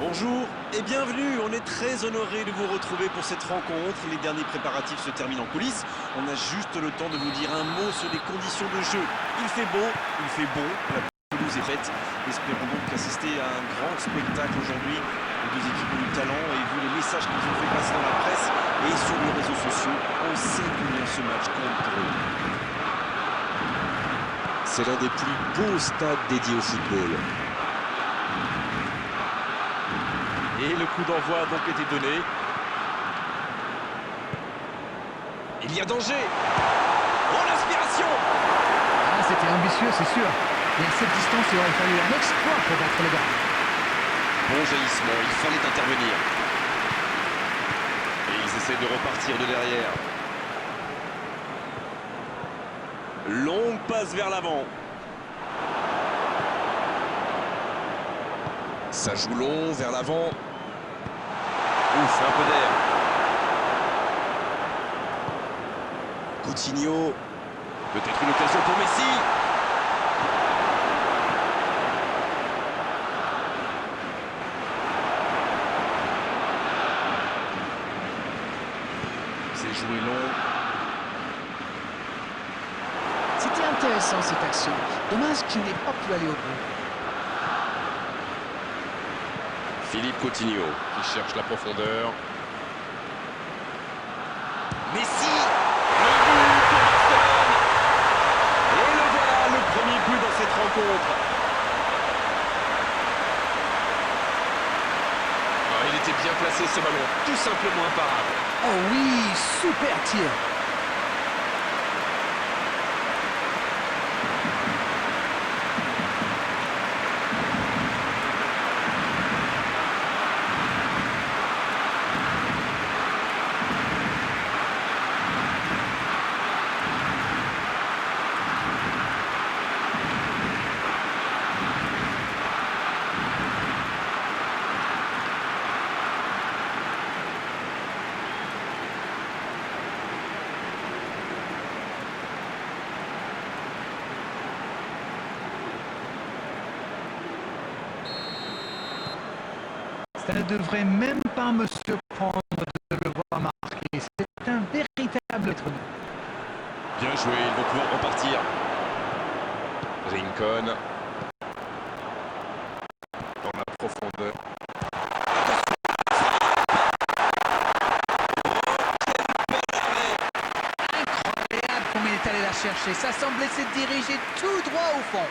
Bonjour et bienvenue, on est très honoré de vous retrouver pour cette rencontre. Les derniers préparatifs se terminent en coulisses. On a juste le temps de vous dire un mot sur les conditions de jeu. Il fait beau, il fait bon, la pelouse est faite. Espérons donc assister à un grand spectacle aujourd'hui. Les deux équipes ont du talent et vu les messages qu'ils ont fait passer dans la presse et sur les réseaux sociaux, on sait combien ce match compte pour eux. C'est l'un des plus beaux stades dédiés au football. Et le coup d'envoi a donc été donné. Il y a danger. Oh, l'inspiration! Ah, c'était ambitieux, c'est sûr. Mais à cette distance, il aurait fallu un exploit pour battre le gars. Bon jaillissement, il fallait intervenir. Et ils essaient de repartir de derrière. Longue passe vers l'avant. Ça joue long vers l'avant. Ouf, un peu d'air. Coutinho. Peut-être une occasion pour Messi. C'est joué long. C'était intéressant cette action. Dommage qu'il n'ait pas pu aller au bout. Philippe Coutinho qui cherche la profondeur. Messi! Le but pour Barcelone! Et le voilà, le premier but dans cette rencontre. Ah, il était bien placé ce ballon, tout simplement imparable. Oh oui, super tir. Ça ne devrait même pas me surprendre de le voir marquer. C'est un véritable être humain. Bien joué, ils vont pouvoir repartir. Rincon. Dans la profondeur. Incroyable comme il est allé la chercher. Ça semblait se diriger tout droit au fond.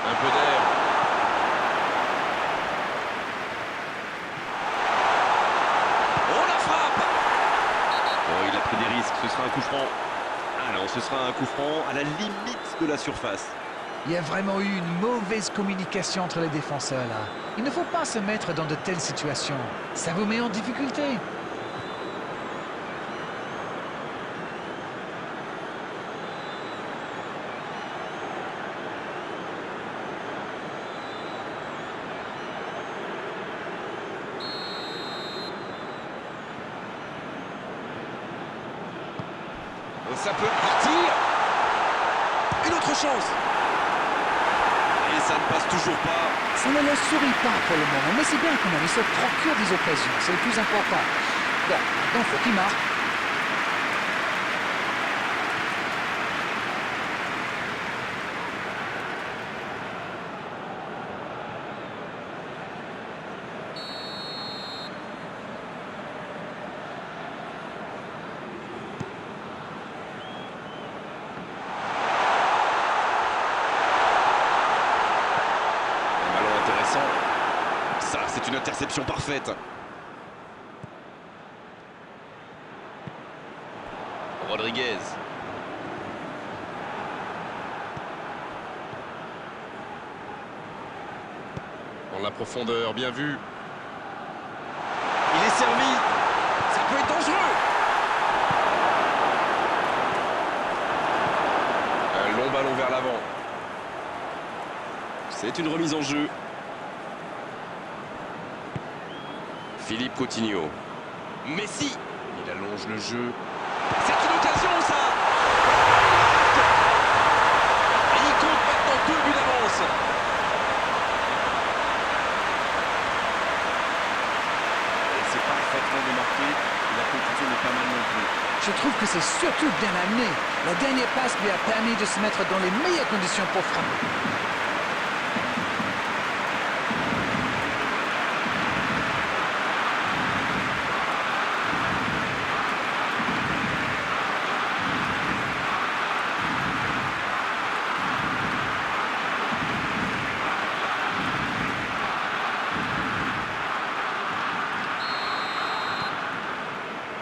Un peu d'air. Oh, la frappe! Oh, il a pris des risques, ce sera un coup franc. Ah non, ce sera un coup franc à la limite de la surface. Il y a vraiment eu une mauvaise communication entre les défenseurs là. Il ne faut pas se mettre dans de telles situations. Ça vous met en difficulté. Ça peut partir. Une autre chance. Et ça ne passe toujours pas. Ça ne le sourit pas pour le moment, mais c'est bien quand même. Il se procure des occasions, c'est le plus important. Bon, donc faut qu'il marque. Ça, c'est une interception parfaite. Rodriguez. Dans la profondeur, bien vu. Il est servi. Ça peut être dangereux. Un long ballon vers l'avant. C'est une remise en jeu. Philippe Coutinho. Messi. Il allonge le jeu. C'est une occasion, ça. Et il compte maintenant 2 buts d'avance. Et c'est parfaitement démarqué. La conclusion n'est pas mal non plus. Je trouve que c'est surtout bien amené. La dernière passe lui a permis de se mettre dans les meilleures conditions pour frapper.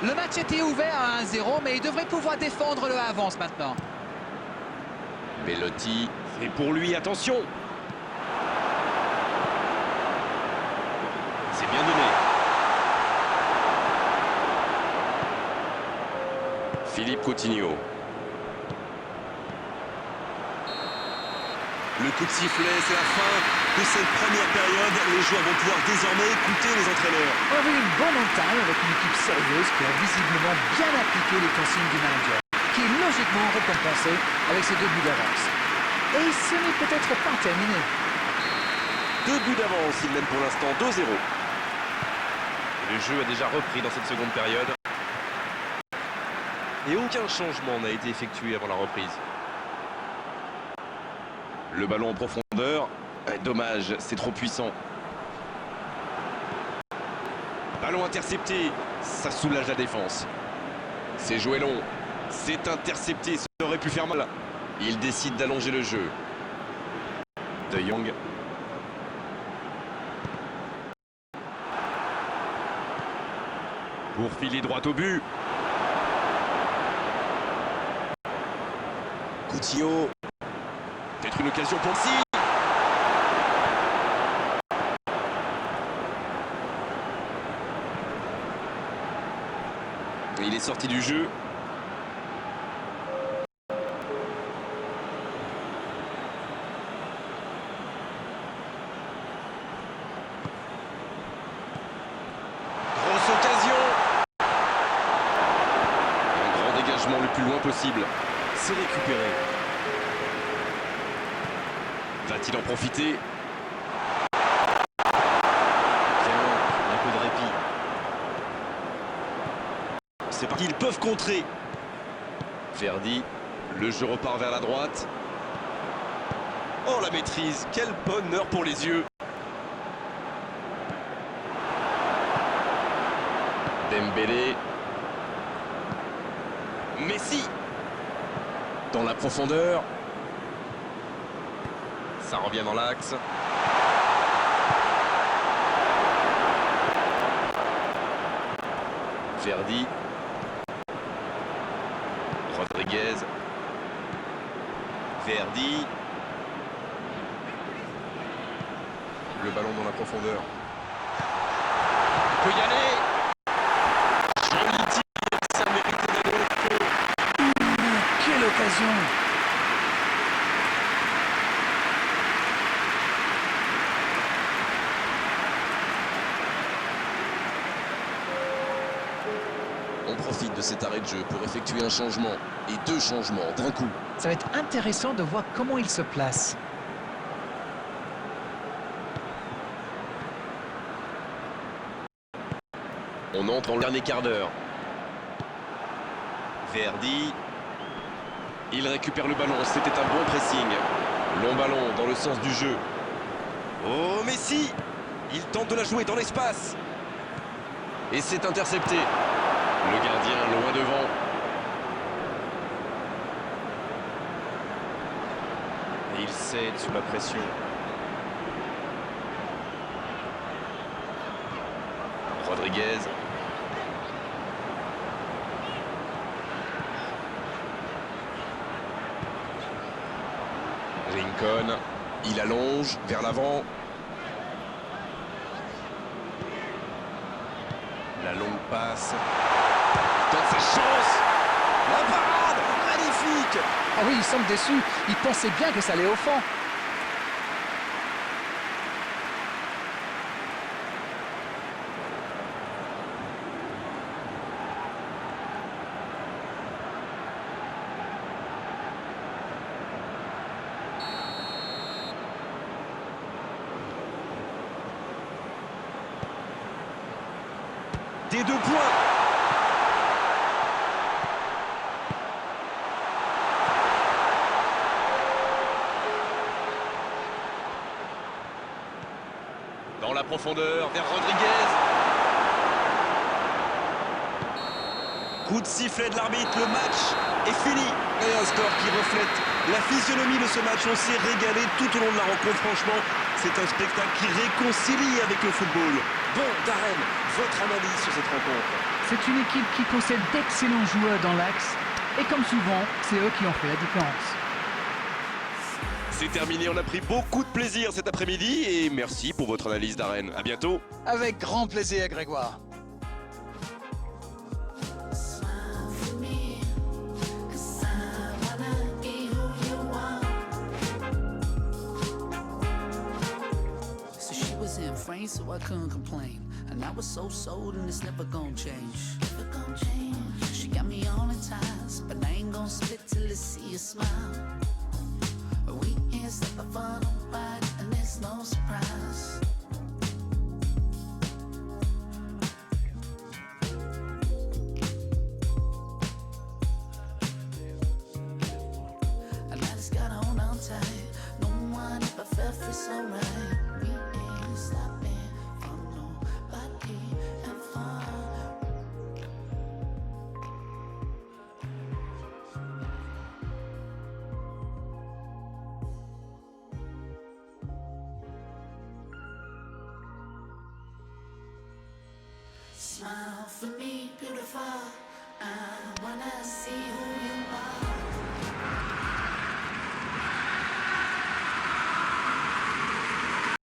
Le match était ouvert à 1-0, mais il devrait pouvoir défendre le avance maintenant. Belotti. C'est pour lui, attention. C'est bien donné. Philippe Coutinho. Le coup de sifflet, c'est la fin de cette première période. Les joueurs vont pouvoir désormais écouter les entraîneurs. On a vu une bonne entame avec une équipe sérieuse qui a visiblement bien appliqué les consignes du manager, qui est logiquement récompensé avec ses 2 buts d'avance. Et ce n'est peut-être pas terminé. 2 buts d'avance, il mène pour l'instant 2-0. Le jeu a déjà repris dans cette seconde période. Et aucun changement n'a été effectué avant la reprise. Le ballon en profondeur. Dommage, c'est trop puissant. Ballon intercepté. Ça soulage la défense. C'est joué long. C'est intercepté, ça aurait pu faire mal. Il décide d'allonger le jeu. De Jong. Pour filer droit au but. Coutinho. Peut-être une occasion pour Messi. Il est sorti du jeu. Grosse occasion. Un grand dégagement le plus loin possible. C'est récupéré. Va-t-il en profiter? Bien, un peu de répit. C'est parti, ils peuvent contrer. Verdi. Le jeu repart vers la droite. Oh, la maîtrise, quel bonheur pour les yeux. Dembélé. Messi. Dans la profondeur. Ça revient dans l'axe. Verdi. Rodriguez. Verdi. Le ballon dans la profondeur. Il peut y aller. Joli tir, ça méritait d'aller au fond. Quelle occasion! On profite de cet arrêt de jeu pour effectuer un changement. Et 2 changements d'un coup. Ça va être intéressant de voir comment il se place. On entre dans le dernier quart d'heure. Verdi. Il récupère le ballon, c'était un bon pressing. Long ballon dans le sens du jeu. Oh, Messi. Il tente de la jouer dans l'espace. Et c'est intercepté. Le gardien loin devant. Et il cède sous la pression. Rodriguez. Lincoln. Il allonge vers l'avant. La longue passe. Dans sa chance. La parade. Magnifique. Ah oui, il semble déçu. Il pensait bien que ça allait au fond. marquer 2 points. Dans la profondeur, vers Rodriguez. Coup de sifflet de l'arbitre, le match est fini. Et un score qui reflète la physionomie de ce match. On s'est régalé tout au long de la rencontre. Franchement, c'est un spectacle qui réconcilie avec le football. Bon, Darren, votre analyse sur cette rencontre? C'est une équipe qui possède d'excellents joueurs dans l'axe. Et comme souvent, c'est eux qui ont fait la différence. C'est terminé, on a pris beaucoup de plaisir cet après-midi et merci pour votre analyse d'arène. À bientôt. Avec grand plaisir, Grégoire. So she was in France, so I couldn't complain. And I was so sold, and it's never gonna change. Never gonna change. She got me all in ties, but I ain't gonna split till I see a smile. We ain't step up on nobody, and it's no surprise. And I just gotta hold on tight. No one ever felt free so right. We ain't stopping for nobody and fun. Smile for me, beautiful. I wanna see who you are.